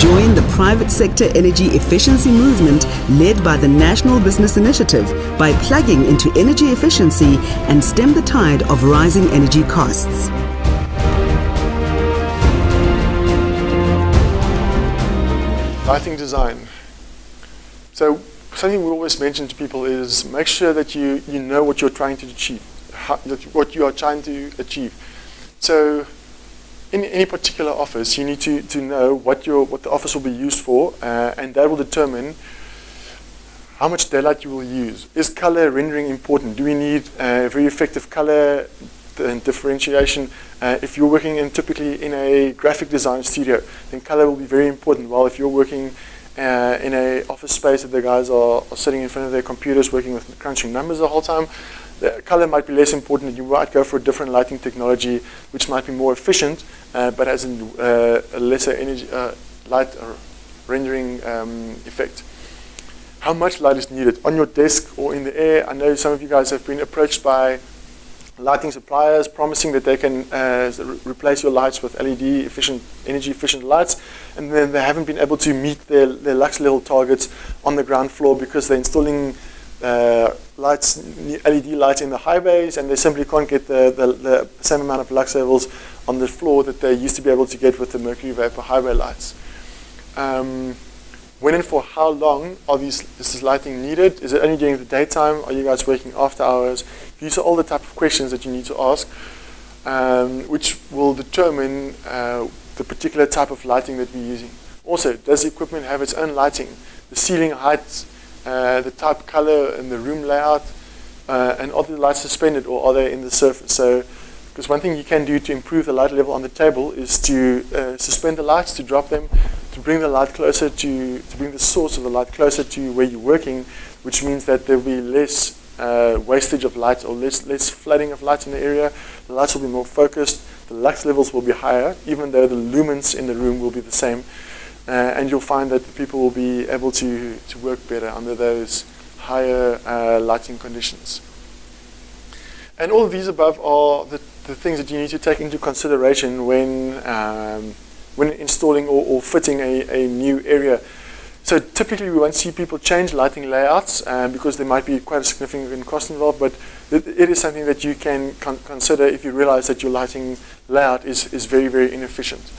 Join the private sector energy efficiency movement led by the National Business Initiative by plugging into energy efficiency and stem the tide of rising energy costs. Lighting design. So something we always mention to people is make sure that you know what you're trying to achieve, what you are trying to achieve. So in any particular office, you need to know what the office will be used for, and that will determine how much daylight you will use. Is color rendering important? Do we need very effective color and differentiation? If you're working typically in a graphic design studio, then color will be very important. While if you're working in a office space that the guys are sitting in front of their computers working with crunching numbers the whole time, the color might be less important. You might go for a different lighting technology which might be more efficient but has a lesser energy light rendering effect. How much light is needed on your desk or in the air? I know some of you guys have been approached by lighting suppliers promising that they can replace your lights with LED energy efficient lights, and then they haven't been able to meet their lux level targets on the ground floor because they're installing lights, LED lights in the high bays, and they simply can't get the same amount of lux levels on the floor that they used to be able to get with the mercury vapor highway lights. When and for how long is this lighting needed? Is it only during the daytime? Are you guys working after hours? These are all the type of questions that you need to ask, which will determine the particular type of lighting that we're using. Also, does the equipment have its own lighting? The ceiling height, the type, color, and the room layout, and are the lights suspended or are they in the surface? So, because one thing you can do to improve the light level on the table is to suspend the lights, to drop them, to bring the light closer to bring the source of the light closer to where you're working, which means that there will be less wastage of light or less flooding of light in the area. The lights will be more focused, the lux levels will be higher, even though the lumens in the room will be the same. And you'll find that the people will be able to work better under those higher lighting conditions. And all of these above are the things that you need to take into consideration when installing or fitting a new area. So typically we won't see people change lighting layouts because there might be quite a significant cost involved, but it is something that you can consider if you realize that your lighting layout is very, very inefficient.